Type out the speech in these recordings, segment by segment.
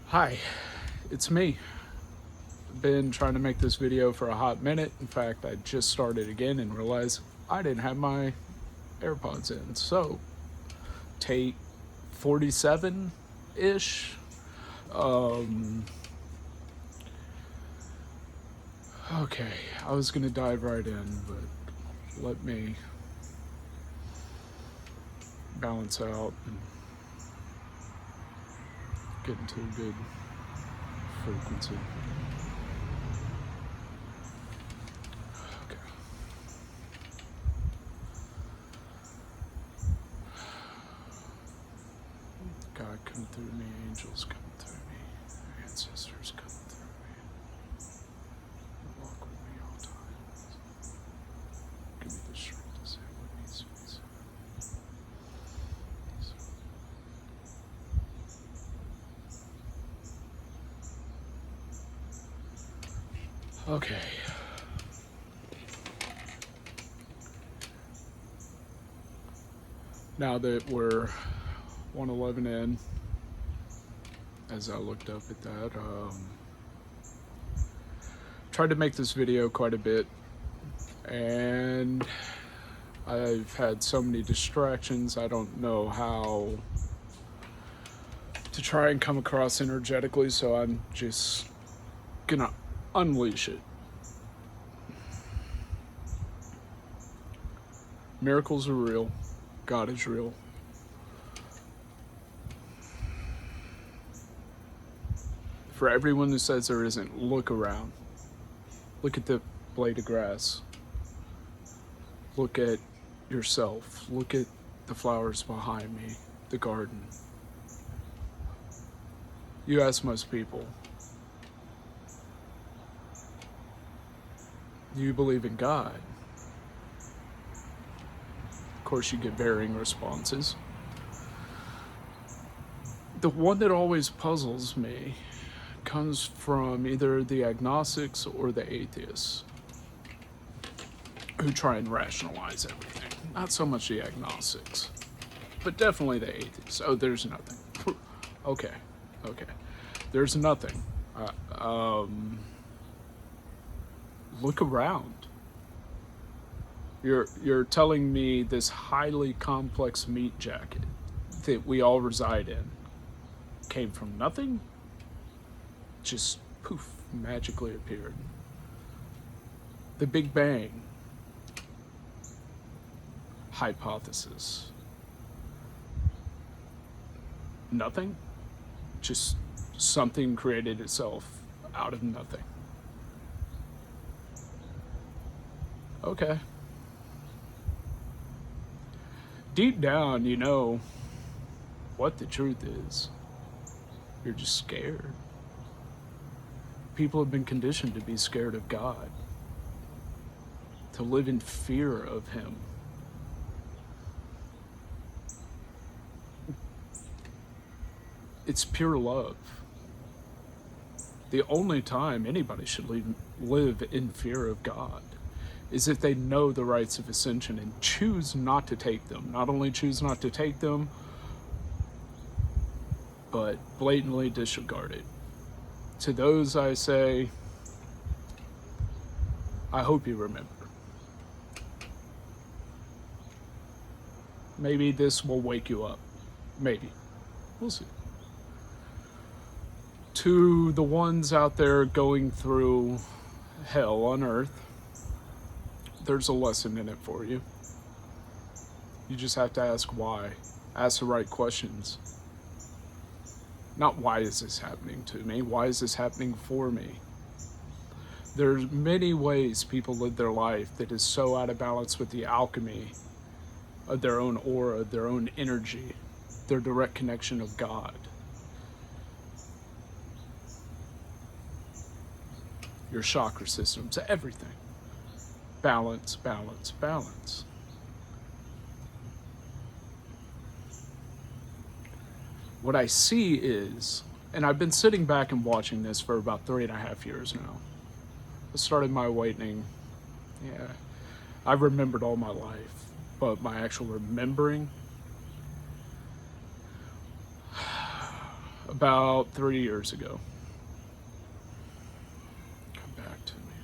Hi, it's me. Been trying to make this video for a hot minute. In fact, I just started again and realized I didn't have my AirPods in. So, take 47-ish. Okay, I was gonna dive right in, but let me balance out and get into a good frequency. Okay. God, come through me, angels come through me, ancestors come through me. Walk with me all times. Give me the strength to say what needs to be said. Okay. Now that we're 111 in, as I looked up at that, tried to make this video quite a bit, and I've had so many distractions, I don't know how to try and come across energetically, so I'm just gonna unleash it. Miracles are real. God is real. For everyone who says there isn't, look around. Look at the blade of grass. Look at yourself. Look at the flowers behind me, the garden. You ask most people, do you believe in God? Of course, you get varying responses. The one that always puzzles me comes from either the agnostics or the atheists who try and rationalize everything. Not so much the agnostics, but definitely the atheists. Oh, there's nothing. Okay. There's nothing. Look around. You're telling me this highly complex meat jacket that we all reside in came from nothing? Just poof, magically appeared. The Big Bang hypothesis. Nothing? Just something created itself out of nothing. Okay. Deep down, you know what the truth is. You're just scared. People have been conditioned to be scared of God, to live in fear of Him. It's pure love. The only time anybody should live in fear of God is if they know the rites of ascension and choose not to take them. Not only choose not to take them, but blatantly disregard it. To those I say, I hope you remember. Maybe this will wake you up. Maybe. We'll see. To the ones out there going through hell on earth, there's a lesson in it for you. You just have to ask why. Ask the right questions. Not why is this happening to me? Why is this happening for me? There's many ways people live their life that is so out of balance with the alchemy of their own aura, their own energy, their direct connection of God. Your chakra systems, everything. Balance, balance, balance. What I see is, and I've been sitting back and watching this for about 3.5 years now. I started my awakening, I've remembered all my life, but my actual remembering about 3 years ago. Come back to me.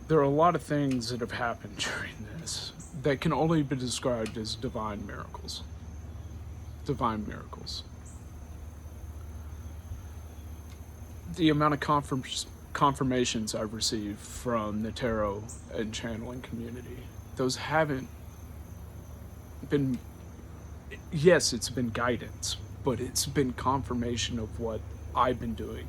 There are a lot of things that have happened during this that can only be described as divine miracles. Divine miracles. The amount of confirmations I've received from the tarot and channeling community, those haven't been, yes, it's been guidance, but it's been confirmation of what I've been doing.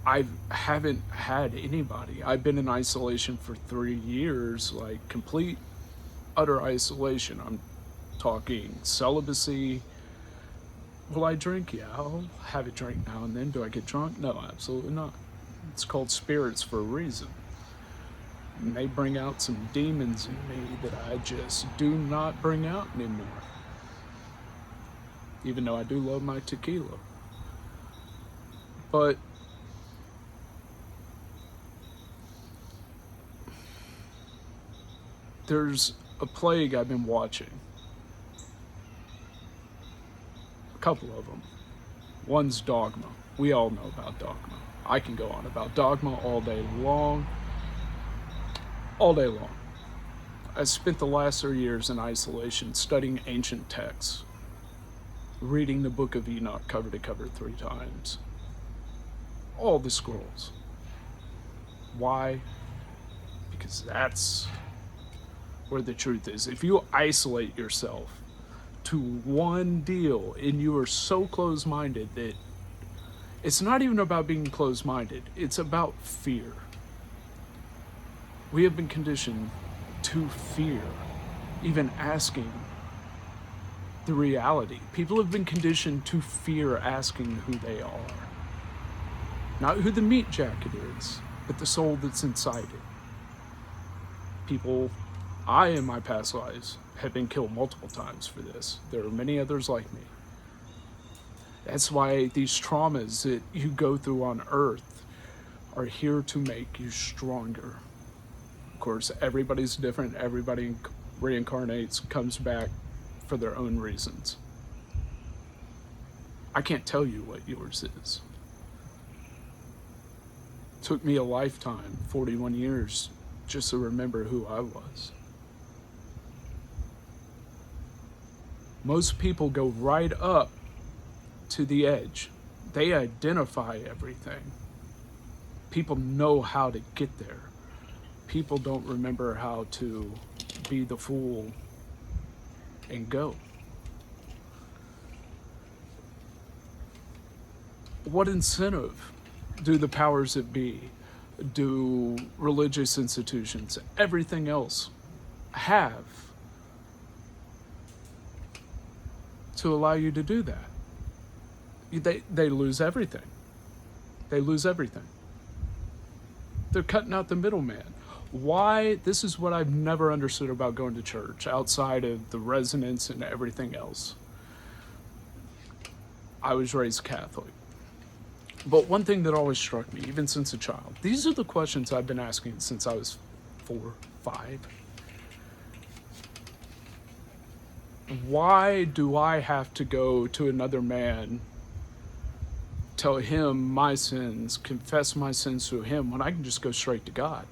I haven't had anybody. I've been in isolation for 3 years, like complete, utter isolation. I'm talking celibacy. Will I drink? Yeah, I'll have a drink now and then. Do I get drunk? No, absolutely not. It's called spirits for a reason. And they bring out some demons in me that I just do not bring out anymore. Even though I do love my tequila. But there's a plague I've been watching. A couple of them. One's dogma. We all know about dogma. I can go on about dogma all day long. All day long. I spent the last 3 years in isolation studying ancient texts, reading the book of Enoch cover to cover 3 times. All the scrolls. Why? Because that's where the truth is. If you isolate yourself to one deal and you are so close-minded that it's not even about being close-minded, it's about fear. We have been conditioned to fear, even asking the reality. People have been conditioned to fear asking who they are. Not who the meat jacket is, but the soul that's inside it. People, I in my past lives have been killed multiple times for this. There are many others like me. That's why these traumas that you go through on Earth are here to make you stronger. Of course, everybody's different. Everybody reincarnates, comes back for their own reasons. I can't tell you what yours is. It took me a lifetime, 41 years, just to remember who I was. Most people go right up to the edge. They identify everything. People know how to get there. People don't remember how to be the fool and go. What incentive do the powers that be, do religious institutions, everything else have to allow you to do that? They lose everything. They lose everything. They're cutting out the middleman. Why? This is what I've never understood about going to church, outside of the resonance and everything else. I was raised Catholic. But one thing that always struck me, even since a child, these are the questions I've been asking since I was 4, 5. Why do I have to go to another man, tell him my sins, confess my sins to him, when I can just go straight to God?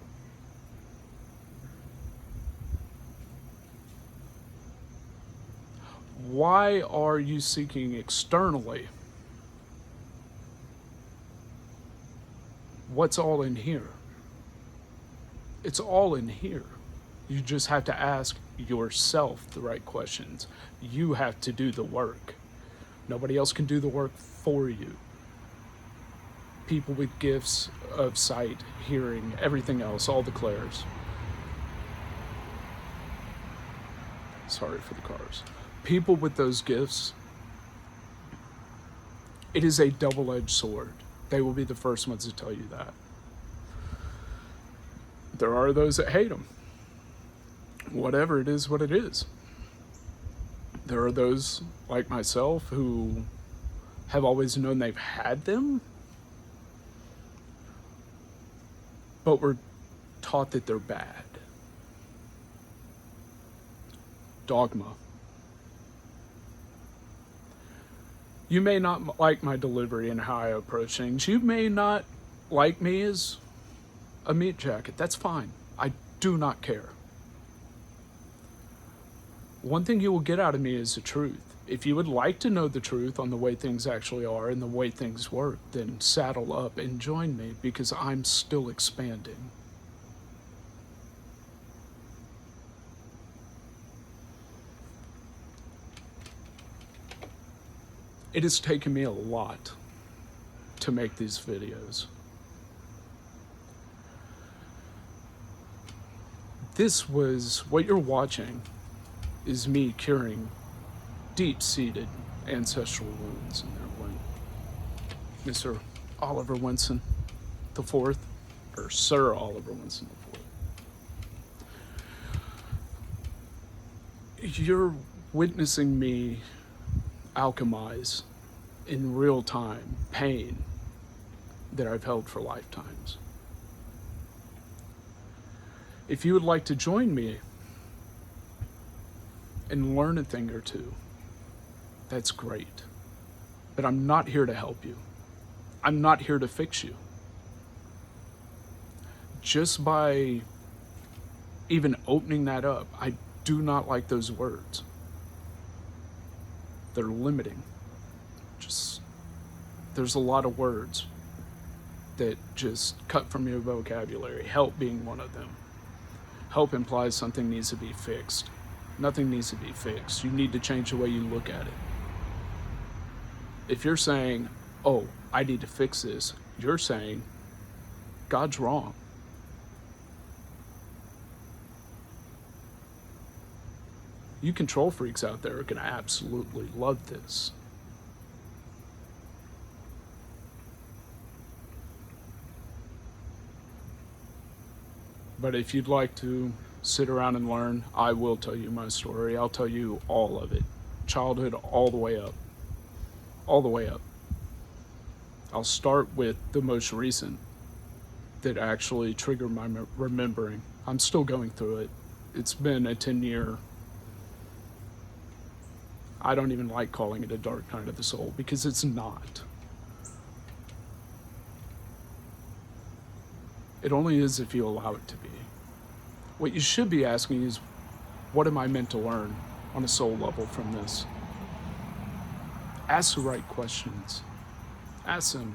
Why are you seeking externally what's all in here? It's all in here. You just have to ask yourself the right questions. You have to do the work. Nobody else can do the work for you. People with gifts of sight, hearing, everything else, all the clairs. Sorry for the cars. People with those gifts, it is a double-edged sword. They will be the first ones to tell you that. There are those that hate them. Whatever it is, what it is. There are those like myself who have always known they've had them, but were taught that they're bad. dogma. You may not like my delivery and how I approach things. You may not like me as a meat jacket. That's fine. I do not care. One thing you will get out of me is the truth. If you would like to know the truth on the way things actually are and the way things work, then saddle up and join me, because I'm still expanding. It has taken me a lot to make these videos. What you're watching is me curing deep-seated ancestral wounds in there when Mr. Oliver Winston IV, or Sir Oliver Winston IV. You're witnessing me alchemize in real time pain that I've held for lifetimes. If you would like to join me and learn a thing or two, that's great. But I'm not here to help you. I'm not here to fix you. Just by even opening that up, I do not like those words. They're limiting. There's a lot of words that just cut from your vocabulary, help being one of them. Help implies something needs to be fixed. Nothing needs to be fixed. You need to change the way you look at it. If you're saying, oh, I need to fix this, you're saying God's wrong. You control freaks out there are going to absolutely love this. But if you'd like to sit around and learn, I will tell you my story. I'll tell you all of it. Childhood all the way up. All the way up. I'll start with the most recent that actually triggered my remembering. I'm still going through it. It's been a 10-year... I don't even like calling it a dark night of the soul, because it's not. It only is if you allow it to be. What you should be asking is, what am I meant to learn on a soul level from this? Ask the right questions. Ask them.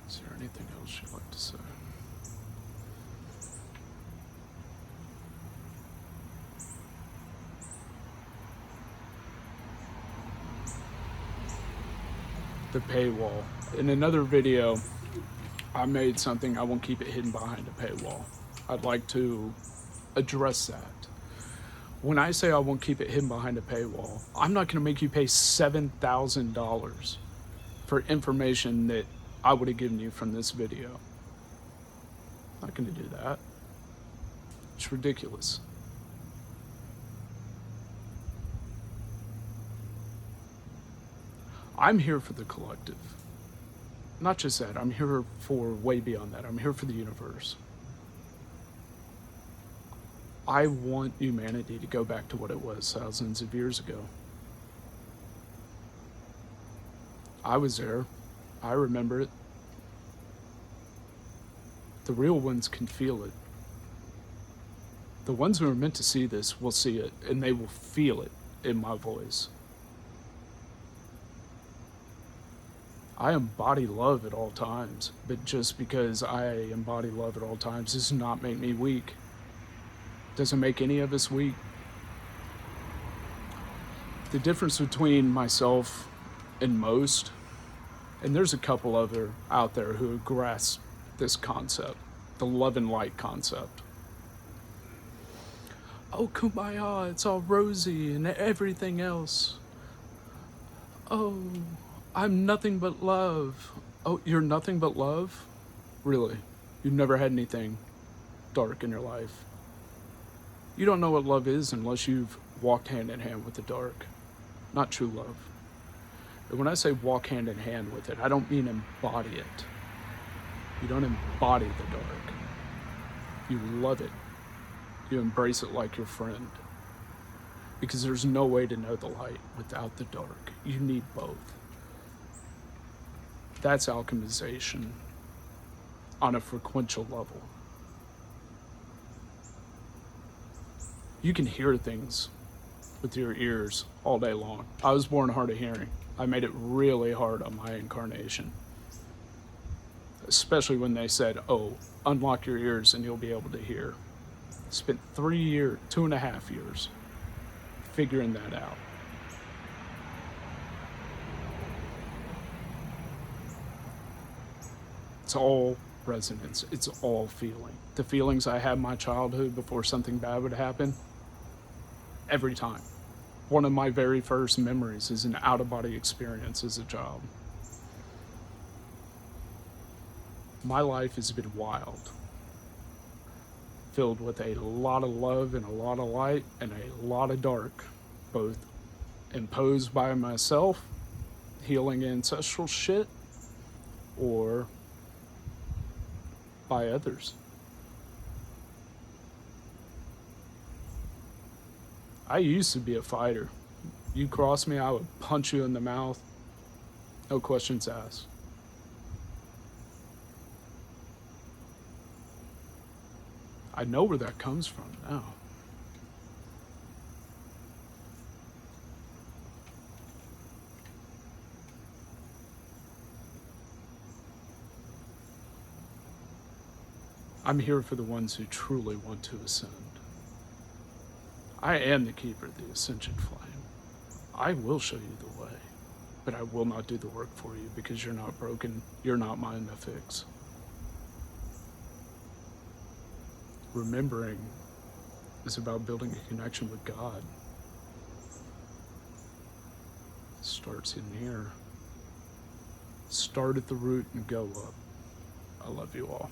Is there anything else you'd like to say? The paywall. In another video, I made something, I won't keep it hidden behind a paywall. I'd like to address that. When I say I won't keep it hidden behind a paywall, I'm not going to make you pay $7,000 for information that I would have given you from this video. I'm not going to do that. It's ridiculous. I'm here for the collective. Not just that, I'm here for way beyond that. I'm here for the universe. I want humanity to go back to what it was thousands of years ago. I was there. I remember it. The real ones can feel it. The ones who are meant to see this will see it, and they will feel it in my voice. I embody love at all times, but just because I embody love at all times does not make me weak. Doesn't make any of us weak. The difference between myself and most, and there's a couple other out there who grasp this concept, the love and light concept. Oh, kumbaya, it's all rosy and everything else. Oh, I'm nothing but love. Oh, you're nothing but love? Really? You've never had anything dark in your life? You don't know what love is unless you've walked hand in hand with the dark. Not true love. And when I say walk hand in hand with it, I don't mean embody it. You don't embody the dark. You love it. You embrace it like your friend. Because there's no way to know the light without the dark. You need both. That's alchemization on a frequential level. You can hear things with your ears all day long. I was born hard of hearing. I made it really hard on my incarnation. Especially when they said, oh, unlock your ears and you'll be able to hear. Spent 3 years, 2.5 years figuring that out. It's all resonance. It's all feeling. The feelings I had in my childhood before something bad would happen, every time. One of my very first memories is an out-of-body experience as a child. My life has been wild, filled with a lot of love and a lot of light and a lot of dark, both imposed by myself, healing ancestral shit, or by others. I used to be a fighter. You cross me, I would punch you in the mouth. No questions asked. I know where that comes from now. I'm here for the ones who truly want to ascend. I am the keeper of the ascension flame. I will show you the way, but I will not do the work for you because you're not broken. You're not mine to fix. Remembering is about building a connection with God. It starts in here. Start at the root and go up. I love you all.